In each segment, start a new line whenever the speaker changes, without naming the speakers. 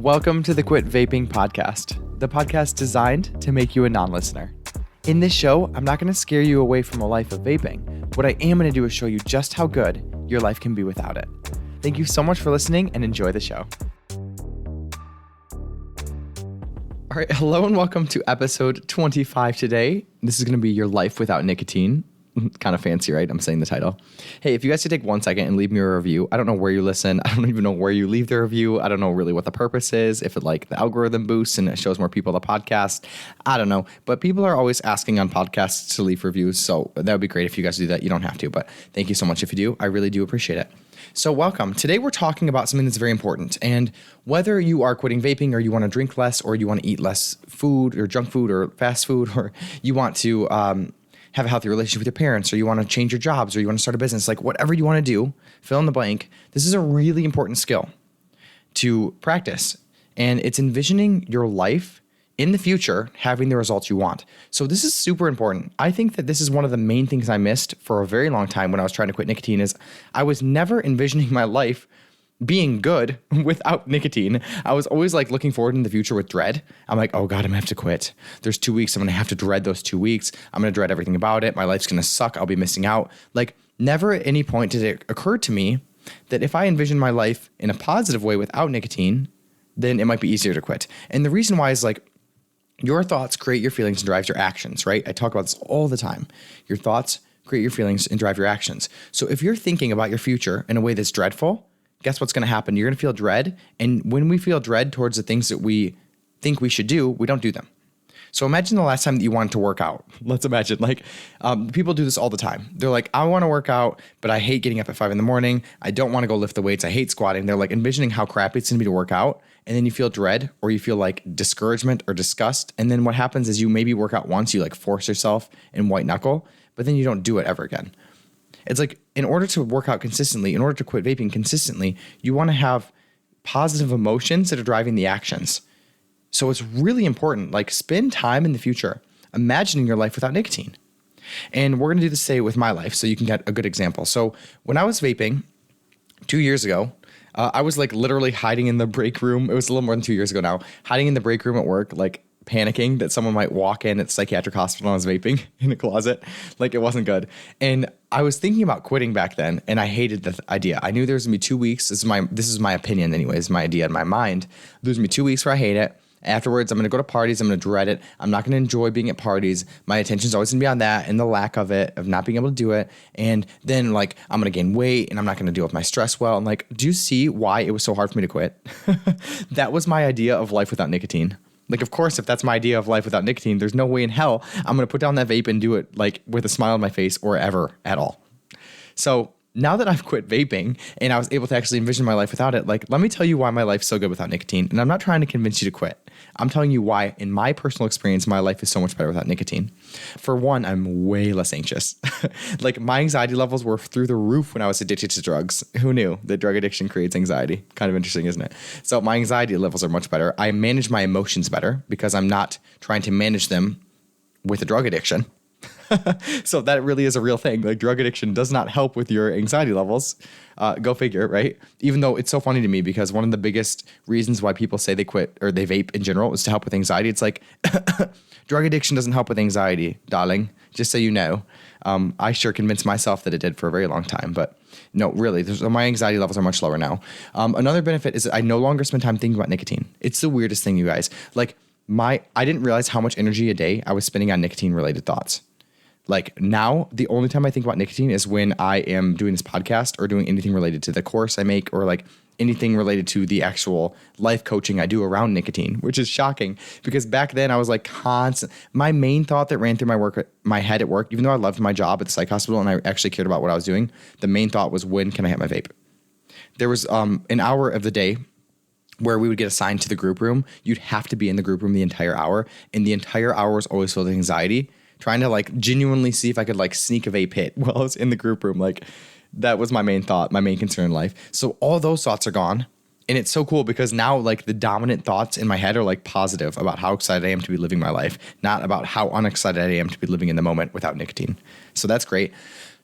Welcome to the Quit Vaping podcast, the podcast designed to make you a non-listener. In this show, I'm not going to scare you away from a life of vaping. What I am going to do is show you just how good your life can be without it. Thank you so much for listening and enjoy the show. All right, hello and welcome to episode 25 today. This is going to be your life without nicotine. Kind of fancy, right? I'm saying the title. Hey, if you guys could take 1 second and leave me a review. I don't know where you listen. I don't even know where you leave the review. I don't know really what the purpose is. If it like the algorithm boosts and it shows more people the podcast. I don't know. But people are always asking on podcasts to leave reviews. So that would be great if you guys do that. You don't have to, but thank you so much if you do. I really do appreciate it. So welcome. Today we're talking about something that's very important. And whether you are quitting vaping or you want to drink less or you want to eat less food or junk food or fast food or you want to have a healthy relationship with your parents, or you want to change your jobs, or you want to start a business, like whatever you want to do, fill in the blank. This is a really important skill to practice. And it's envisioning your life in the future, having the results you want. So this is super important. I think that this is one of the main things I missed for a very long time when I was trying to quit nicotine is I was never envisioning my life being good without nicotine. I was always like looking forward in the future with dread. I'm like, oh God, I'm gonna have to quit. There's 2 weeks. I'm gonna have to dread those 2 weeks. I'm gonna dread everything about it. My life's gonna suck. I'll be missing out. Like never at any point did it occur to me that if I envision my life in a positive way without nicotine, then it might be easier to quit. And the reason why is like your thoughts create your feelings and drive your actions, right? I talk about this all the time. Your thoughts create your feelings and drive your actions. So if you're thinking about your future in a way that's dreadful, guess what's going to happen? You're going to feel dread. And when we feel dread towards the things that we think we should do, we don't do them. So imagine the last time that you wanted to work out. Let's imagine like people do this all the time. They're like, I want to work out, but I hate getting up at 5 a.m. I don't want to go lift the weights. I hate squatting. They're like envisioning how crappy it's going to be to work out. And then you feel dread or you feel like discouragement or disgust. And then what happens is you maybe work out once, you like force yourself and white knuckle, but then you don't do it ever again. It's like in order to work out consistently, in order to quit vaping consistently, you want to have positive emotions that are driving the actions. So it's really important, like spend time in the future imagining your life without nicotine. And we're going to do this today with my life so you can get a good example. So when I was vaping 2 years ago, I was like literally hiding in the break room. It was a little more than 2 years ago now, hiding in the break room at work, like panicking that someone might walk in at the psychiatric hospital and I was vaping in a closet. Like it wasn't good. And I was thinking about quitting back then and I hated the idea. I knew there was gonna be 2 weeks. This is my opinion anyways, my idea in my mind. There's gonna be 2 weeks where I hate it. Afterwards, I'm going to go to parties. I'm going to dread it. I'm not going to enjoy being at parties. My attention's always going to be on that and the lack of it, of not being able to do it. And then like, I'm going to gain weight and I'm not going to deal with my stress well. And like, do you see why it was so hard for me to quit? That was my idea of life without nicotine. Like, of course, if that's my idea of life without nicotine, there's no way in hell I'm going to put down that vape and do it like with a smile on my face or ever at all. So now that I've quit vaping and I was able to actually envision my life without it, like, let me tell you why my life's so good without nicotine. And I'm not trying to convince you to quit. I'm telling you why, in my personal experience, my life is so much better without nicotine. For one, I'm way less anxious. Like my anxiety levels were through the roof when I was addicted to drugs. Who knew that drug addiction creates anxiety? Kind of interesting, isn't it? So my anxiety levels are much better. I manage my emotions better because I'm not trying to manage them with a drug addiction. So that really is a real thing. Like drug addiction does not help with your anxiety levels. Go figure, right? Even though it's so funny to me because one of the biggest reasons why people say they quit or they vape in general is to help with anxiety. It's like drug addiction doesn't help with anxiety, darling. Just so you know. I sure convinced myself that it did for a very long time, but no, really, my anxiety levels are much lower now. Another benefit is that I no longer spend time thinking about nicotine. It's the weirdest thing, you guys. Like I didn't realize how much energy a day I was spending on nicotine related thoughts. Like now, the only time I think about nicotine is when I am doing this podcast or doing anything related to the course I make or like anything related to the actual life coaching I do around nicotine, which is shocking because back then I was like constant. My main thought that ran through my head at work, even though I loved my job at the psych hospital and I actually cared about what I was doing, the main thought was when can I hit my vape? There was an hour of the day where we would get assigned to the group room. You'd have to be in the group room the entire hour, and the entire hour was always filled with anxiety, trying to like genuinely see if I could like sneak a vape hit while I was in the group room. Like that was my main thought, my main concern in life. So all those thoughts are gone. And it's so cool because now like the dominant thoughts in my head are like positive about how excited I am to be living my life, not about how unexcited I am to be living in the moment without nicotine. So that's great.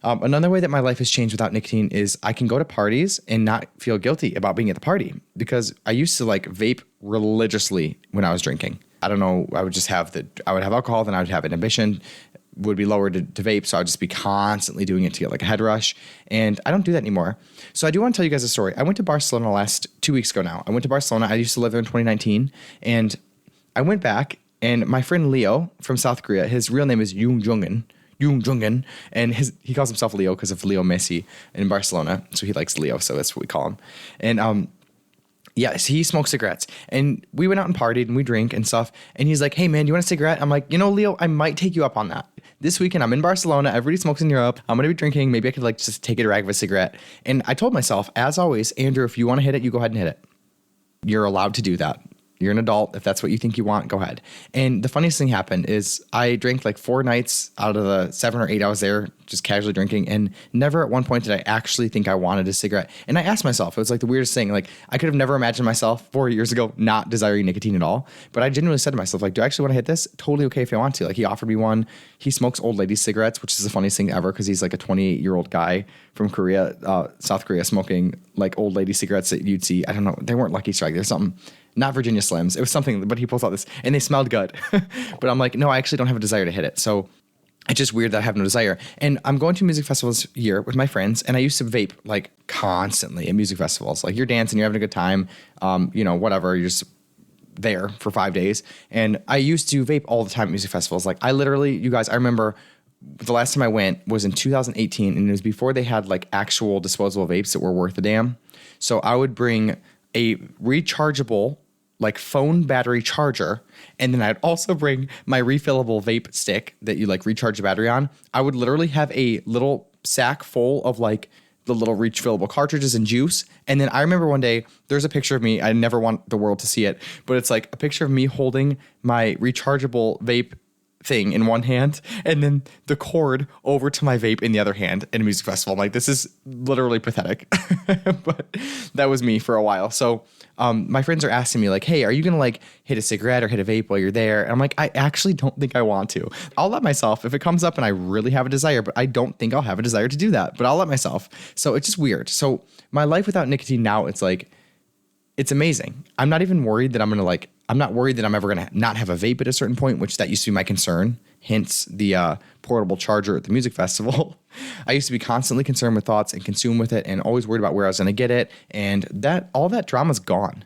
Another way that my life has changed without nicotine is I can go to parties and not feel guilty about being at the party, because I used to like vape religiously when I was drinking. I don't know. I would have alcohol, then I would have inhibition, would be lower to vape. So I'd just be constantly doing it to get like a head rush. And I don't do that anymore. So I do want to tell you guys a story. I went to Barcelona last 2 weeks ago now. I went to Barcelona. I used to live there in 2019. And I went back, and my friend Leo from South Korea, his real name is Yoon Jungen, and he calls himself Leo because of Leo Messi in Barcelona. So he likes Leo. So that's what we call him. And, yes, he smokes cigarettes, and we went out and partied and we drink and stuff. And he's like, "Hey man, do you want a cigarette?" I'm like, Leo, I might take you up on that. This weekend I'm in Barcelona. Everybody smokes in Europe. I'm going to be drinking. Maybe I could like just take a drag of a cigarette. And I told myself, as always, Andrew, if you want to hit it, you go ahead and hit it. You're allowed to do that. You're an adult. If that's what you think you want, go ahead. And the funniest thing happened is I drank like 4 nights out of the 7 or 8 I was there, just casually drinking. And never at one point did I actually think I wanted a cigarette. And I asked myself, it was like the weirdest thing. Like I could have never imagined myself 4 years ago not desiring nicotine at all. But I genuinely said to myself, like, do I actually want to hit this? Totally okay if I want to. Like he offered me one. He smokes old lady cigarettes, which is the funniest thing ever because he's like a 28-year-old guy from Korea, South Korea, smoking like old lady cigarettes that you'd see. I don't know. They weren't Lucky Strike. There's something. Not Virginia Slims. It was something, but he pulls out this, and they smelled good. But I'm like, no, I actually don't have a desire to hit it. So it's just weird that I have no desire. And I'm going to music festivals here with my friends, and I used to vape like constantly at music festivals. Like you're dancing, you're having a good time, whatever. You're just there for 5 days. And I used to vape all the time at music festivals. Like I literally, you guys, I remember the last time I went was in 2018, and it was before they had like actual disposable vapes that were worth a damn. So I would bring a rechargeable like phone battery charger, and then I'd also bring my refillable vape stick that you like recharge the battery on. I would literally have a little sack full of like the little refillable cartridges and juice. And then I remember one day there's a picture of me. I never want the world to see it, but it's like a picture of me holding my rechargeable vape thing in one hand and then the cord over to my vape in the other hand in a music festival. I'm like, this is literally pathetic. But that was me for a while. So my friends are asking me like, hey, are you going to like hit a cigarette or hit a vape while you're there? And I'm like, I actually don't think I want to. I'll let myself, if it comes up and I really have a desire, but I don't think I'll have a desire to do that, but I'll let myself. So it's just weird. So my life without nicotine now, it's like, it's amazing. I'm not even worried that I'm not worried that I'm ever going to not have a vape at a certain point, which that used to be my concern. Hence the portable charger at the music festival. I used to be constantly concerned with thoughts and consumed with it and always worried about where I was going to get it. And all that drama's gone.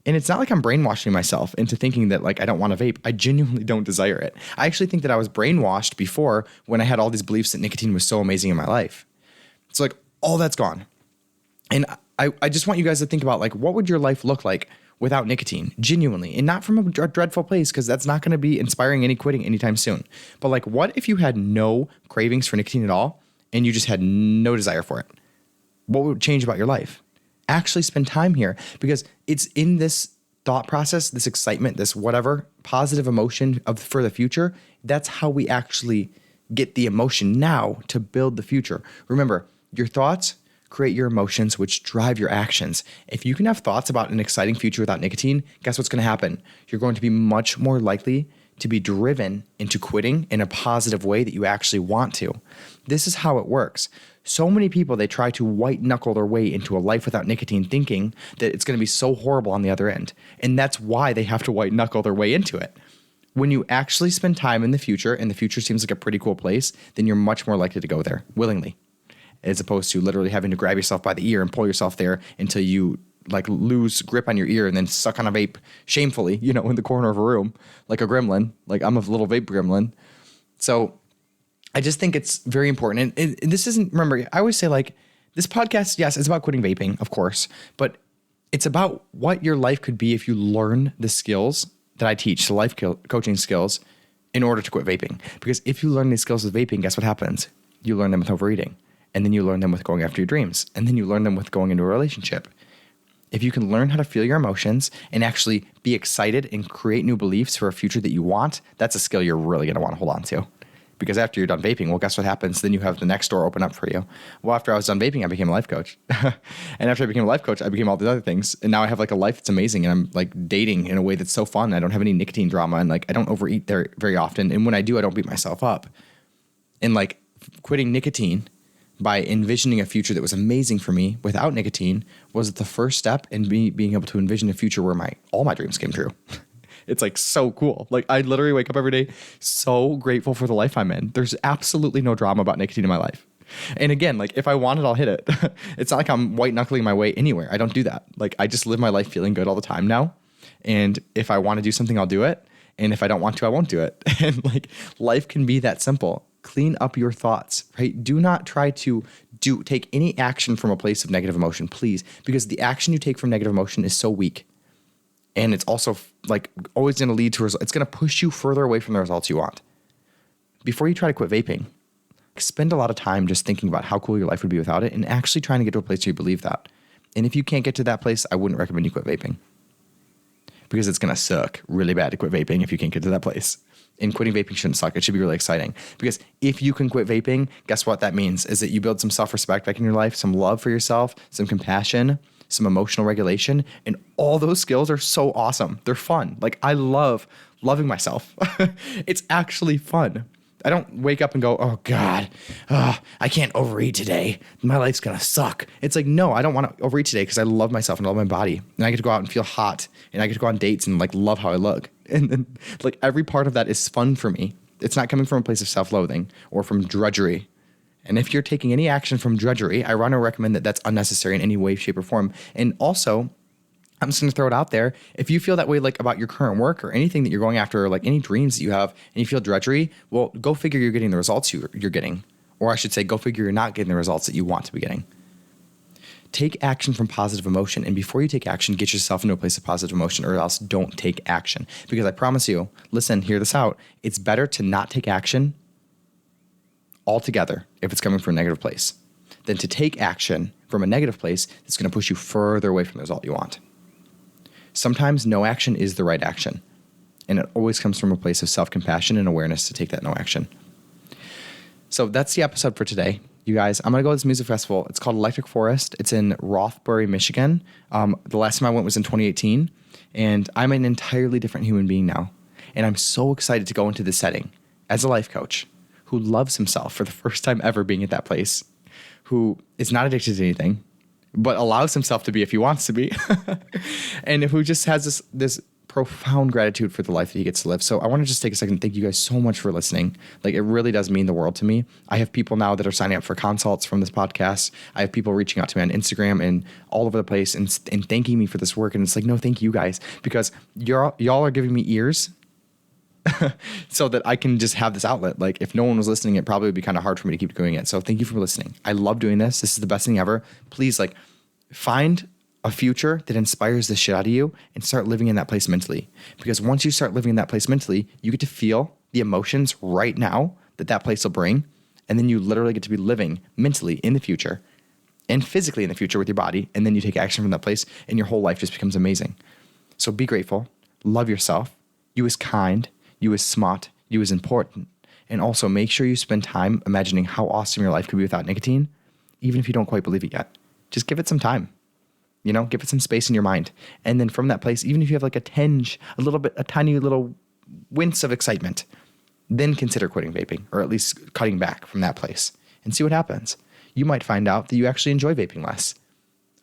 And it's not like I'm brainwashing myself into thinking that like I don't want to vape. I genuinely don't desire it. I actually think that I was brainwashed before when I had all these beliefs that nicotine was so amazing in my life. It's like all that's gone. And I just want you guys to think about like, what would your life look like without nicotine, genuinely, and not from a dreadful place, because that's not going to be inspiring any quitting anytime soon. But like, what if you had no cravings for nicotine at all and you just had no desire for it? What would change about your life? Actually spend time here, because it's in this thought process, this excitement, this whatever positive emotion for the future. That's how we actually get the emotion now to build the future. Remember, your thoughts create your emotions, which drive your actions. If you can have thoughts about an exciting future without nicotine, guess what's going to happen? You're going to be much more likely to be driven into quitting in a positive way that you actually want to. This is how it works. So many people, they try to white knuckle their way into a life without nicotine, thinking that it's going to be so horrible on the other end. And that's why they have to white knuckle their way into it. When you actually spend time in the future, and the future seems like a pretty cool place, then you're much more likely to go there willingly, as opposed to literally having to grab yourself by the ear and pull yourself there until you like lose grip on your ear and then suck on a vape shamefully, in the corner of a room, like a gremlin. Like I'm a little vape gremlin. So I just think it's very important. And this isn't, remember, I always say like this podcast, yes, it's about quitting vaping, of course, but it's about what your life could be if you learn the skills that I teach, the life coaching skills, in order to quit vaping. Because if you learn these skills with vaping, guess what happens? You learn them with overeating. And then you learn them with going after your dreams. And then you learn them with going into a relationship. If you can learn how to feel your emotions and actually be excited and create new beliefs for a future that you want, that's a skill you're really going to want to hold on to. Because after you're done vaping, well, guess what happens? Then you have the next door open up for you. Well, after I was done vaping, I became a life coach. And after I became a life coach, I became all these other things. And now I have like a life that's amazing. And I'm like dating in a way that's so fun. I don't have any nicotine drama. And like, I don't overeat there very often. And when I do, I don't beat myself up. And like quitting nicotine by envisioning a future that was amazing for me without nicotine was the first step in me being able to envision a future where all my dreams came true. It's like so cool. Like I literally wake up every day so grateful for the life I'm in. There's absolutely no drama about nicotine in my life. And again, like if I want it, I'll hit it. It's not like I'm white knuckling my way anywhere. I don't do that. Like I just live my life feeling good all the time now. And if I want to do something, I'll do it. And if I don't want to, I won't do it. And like life can be that simple. Clean up your thoughts, right? Do not try to take any action from a place of negative emotion, please, because the action you take from negative emotion is so weak. And it's also like always going to lead to results. It's going to push you further away from the results you want. Before you try to quit vaping, spend a lot of time just thinking about how cool your life would be without it and actually trying to get to a place where you believe that. And if you can't get to that place, I wouldn't recommend you quit vaping because it's going to suck really bad to quit vaping if you can't get to that place. And quitting vaping shouldn't suck. It should be really exciting because if you can quit vaping, guess what that means is that you build some self-respect back in your life, some love for yourself, some compassion, some emotional regulation, and all those skills are so awesome. They're fun. Like I love loving myself. It's actually fun. I don't wake up and go, oh God, I can't overeat today. My life's gonna suck. It's like, no, I don't want to overeat today because I love myself and I love my body. And I get to go out and feel hot and I get to go on dates and like love how I look. And then like every part of that is fun for me. It's not coming from a place of self-loathing or from drudgery. And if you're taking any action from drudgery, I want to recommend that that's unnecessary in any way, shape, or form. And also, I'm just going to throw it out there. If you feel that way like about your current work or anything that you're going after, or like any dreams that you have, and you feel drudgery, well, go figure you're getting the results you're getting. Or I should say, go figure you're not getting the results that you want to be getting. Take action from positive emotion. And before you take action, get yourself into a place of positive emotion, or else don't take action. Because I promise you, listen, hear this out. It's better to not take action altogether if it's coming from a negative place than to take action from a negative place that's going to push you further away from the result you want. Sometimes no action is the right action. And it always comes from a place of self-compassion and awareness to take that no action. So that's the episode for today. You guys, I'm going to go to this music festival. It's called Electric Forest. It's in Rothbury, Michigan. The last time I went was in 2018. And I'm an entirely different human being now. And I'm so excited to go into this setting as a life coach who loves himself for the first time ever being at that place, who is not addicted to anything, but allows himself to be if he wants to be, and who just has this profound gratitude for the life that he gets to live. So I want to just take a second and thank you guys so much for listening. Like it really does mean the world to me. I have people now that are signing up for consults from this podcast. I have people reaching out to me on Instagram and all over the place and thanking me for this work. And it's like, no, thank you guys, because y'all are giving me ears so that I can just have this outlet. Like if no one was listening, it probably would be kind of hard for me to keep doing it. So thank you for listening. I love doing this. This is the best thing ever. Please like find a future that inspires the shit out of you and start living in that place mentally. Because once you start living in that place mentally, you get to feel the emotions right now that place will bring. And then you literally get to be living mentally in the future and physically in the future with your body. And then you take action from that place and your whole life just becomes amazing. So be grateful, love yourself. You is kind, you is smart, you is important. And also make sure you spend time imagining how awesome your life could be without nicotine, even if you don't quite believe it yet. Just give it some time. You know, give it some space in your mind. And then from that place, even if you have like a tiny little wince of excitement, then consider quitting vaping, or at least cutting back from that place and see what happens. You might find out that you actually enjoy vaping less.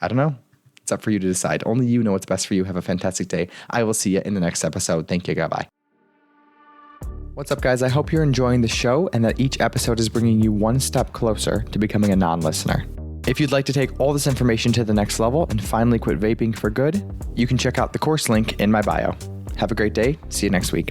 I don't know. It's up for you to decide. Only you know what's best for you. Have a fantastic day. I will see you in the next episode. Thank you. Goodbye. What's up, guys? I hope you're enjoying the show and that each episode is bringing you one step closer to becoming a non-listener. If you'd like to take all this information to the next level and finally quit vaping for good, you can check out the course link in my bio. Have a great day. See you next week.